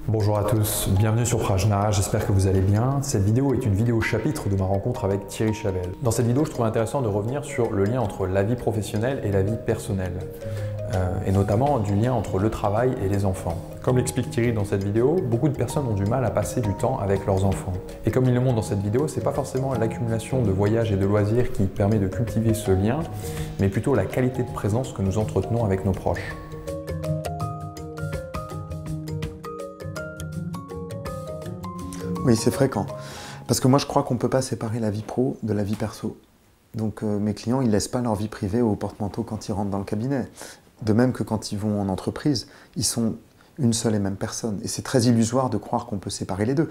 Bonjour à tous, bienvenue sur Prajna, j'espère que vous allez bien. Cette vidéo est une vidéo chapitre de ma rencontre avec Thierry Chavel. Dans cette vidéo, je trouve intéressant de revenir sur le lien entre la vie professionnelle et la vie personnelle, et notamment du lien entre le travail et les enfants. Comme l'explique Thierry dans cette vidéo, beaucoup de personnes ont du mal à passer du temps avec leurs enfants. Et comme il le montre dans cette vidéo, c'est pas forcément l'accumulation de voyages et de loisirs qui permet de cultiver ce lien, mais plutôt la qualité de présence que nous entretenons avec nos proches. Oui, c'est fréquent. Parce que moi, je crois qu'on ne peut pas séparer la vie pro de la vie perso. Donc mes clients, ils ne laissent pas leur vie privée au porte-manteau quand ils rentrent dans le cabinet. De même que quand ils vont en entreprise, ils sont une seule et même personne. Et c'est très illusoire de croire qu'on peut séparer les deux.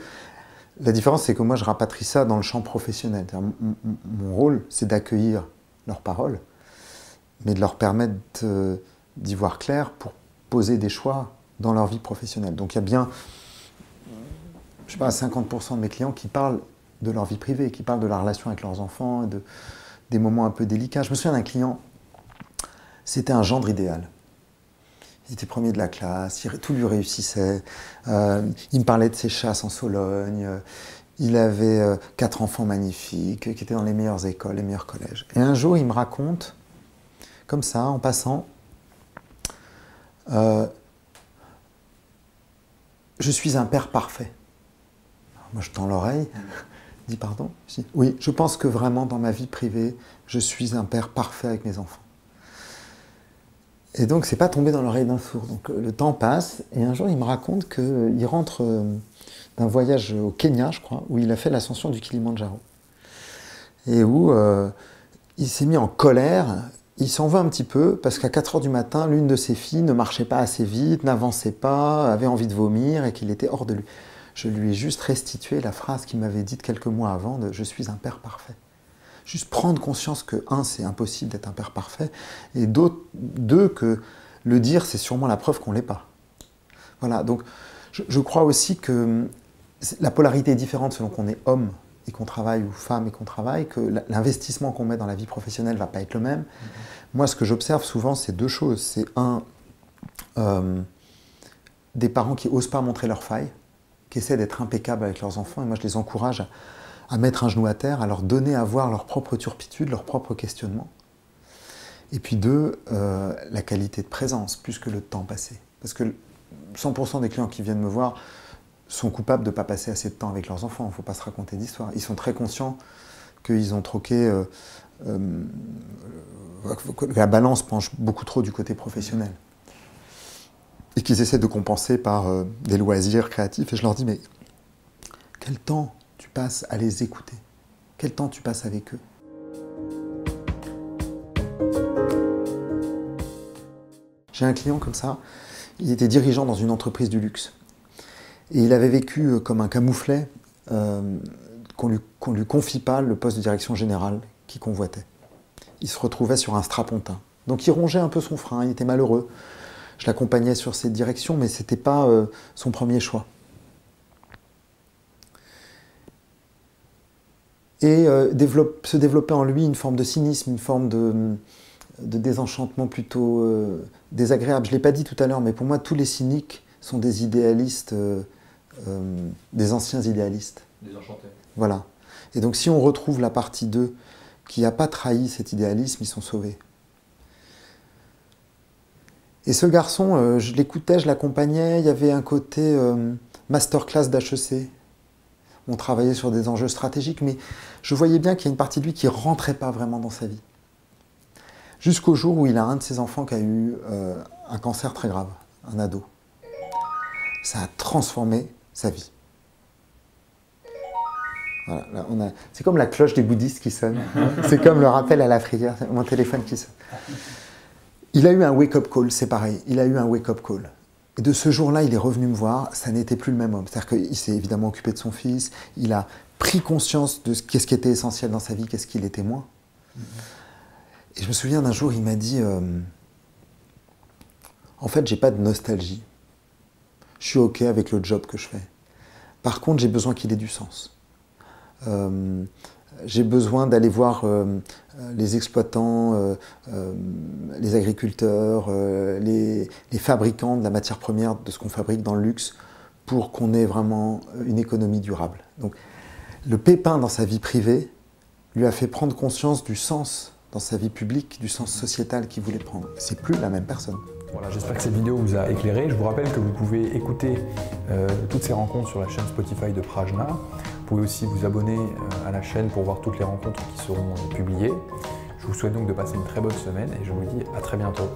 La différence, c'est que moi, je rapatrie ça dans le champ professionnel. Mon rôle, c'est d'accueillir leurs paroles, mais de leur permettre d'y voir clair pour poser des choix dans leur vie professionnelle. Donc il y a bien, je sais pas, 50% de mes clients qui parlent de leur vie privée, qui parlent de la relation avec leurs enfants, des moments un peu délicats. Je me souviens d'un client, c'était un gendre idéal. Il était premier de la classe, tout lui réussissait. Il me parlait de ses chasses en Sologne. Il avait 4 enfants magnifiques, qui étaient dans les meilleures écoles, les meilleurs collèges. Et un jour, il me raconte, comme ça, en passant, je suis un père parfait. Moi, je tends l'oreille, je dis pardon. Je dis, oui, je pense que vraiment, dans ma vie privée, je suis un père parfait avec mes enfants. Et donc, c'est pas tombé dans l'oreille d'un sourd. Donc, le temps passe, et un jour, il me raconte qu'il rentre d'un voyage au Kenya, je crois, où il a fait l'ascension du Kilimandjaro. Et où il s'est mis en colère. Il s'en veut un petit peu, parce qu'à 4 h du matin, l'une de ses filles ne marchait pas assez vite, n'avançait pas, avait envie de vomir, et qu'il était hors de lui. Je lui ai juste restitué la phrase qu'il m'avait dite quelques mois avant de « je suis un père parfait ». Juste prendre conscience que, un, c'est impossible d'être un père parfait, et deux, que le dire, c'est sûrement la preuve qu'on ne l'est pas. Voilà, donc je crois aussi que la polarité est différente selon qu'on est homme et qu'on travaille, ou femme et qu'on travaille, que l'investissement qu'on met dans la vie professionnelle ne va pas être le même. Moi, ce que j'observe souvent, c'est 2 choses. C'est des parents qui n'osent pas montrer leurs failles, qui essaient d'être impeccables avec leurs enfants, et moi je les encourage à mettre un genou à terre, à leur donner à voir leur propre turpitude, leur propre questionnement. Et puis 2, la qualité de présence, plus que le temps passé. Parce que 100% des clients qui viennent me voir sont coupables de ne pas passer assez de temps avec leurs enfants, il ne faut pas se raconter d'histoire. Ils sont très conscients qu'ils ont troqué, la balance penche beaucoup trop du côté professionnel. Et qu'ils essaient de compenser par des loisirs créatifs. Et je leur dis, mais quel temps tu passes à les écouter? Quel temps tu passes avec eux? J'ai un client comme ça, il était dirigeant dans une entreprise du luxe. Et il avait vécu comme un camouflet, qu'on lui confie pas le poste de direction générale qu'il convoitait. Il se retrouvait sur un strapontin. Donc il rongeait un peu son frein, il était malheureux. Je l'accompagnais sur cette direction, mais ce n'était pas son premier choix. Et se développait en lui une forme de cynisme, une forme de désenchantement plutôt désagréable. Je ne l'ai pas dit tout à l'heure, mais pour moi, tous les cyniques sont des idéalistes, des anciens idéalistes. Désenchantés. Voilà. Et donc si on retrouve la partie 2 qui n'a pas trahi cet idéalisme, ils sont sauvés. Et ce garçon, je l'écoutais, je l'accompagnais, il y avait un côté masterclass d'HEC. On travaillait sur des enjeux stratégiques, mais je voyais bien qu'il y a une partie de lui qui ne rentrait pas vraiment dans sa vie. Jusqu'au jour où il a un de ses enfants qui a eu un cancer très grave, un ado. Ça a transformé sa vie. Voilà, c'est comme la cloche des bouddhistes qui sonne. C'est comme le rappel à la prière, mon téléphone qui sonne. Il a eu un wake-up call, c'est pareil, il a eu un wake-up call. Et de ce jour-là, il est revenu me voir, ça n'était plus le même homme. C'est-à-dire qu'il s'est évidemment occupé de son fils, il a pris conscience de qu'est-ce qui était essentiel dans sa vie, qu'est-ce qu'il était moins. Et je me souviens d'un jour, il m'a dit en fait, j'ai pas de nostalgie. Je suis OK avec le job que je fais. Par contre, j'ai besoin qu'il ait du sens. J'ai besoin d'aller voir les exploitants, les agriculteurs, les fabricants de la matière première de ce qu'on fabrique dans le luxe pour qu'on ait vraiment une économie durable. Donc, le pépin dans sa vie privée lui a fait prendre conscience du sens dans sa vie publique, du sens sociétal qu'il voulait prendre. C'est plus la même personne. Voilà, j'espère que cette vidéo vous a éclairé. Je vous rappelle que vous pouvez écouter toutes ces rencontres sur la chaîne Spotify de Prajna. Vous pouvez aussi vous abonner à la chaîne pour voir toutes les rencontres qui seront publiées. Je vous souhaite donc de passer une très bonne semaine et je vous dis à très bientôt.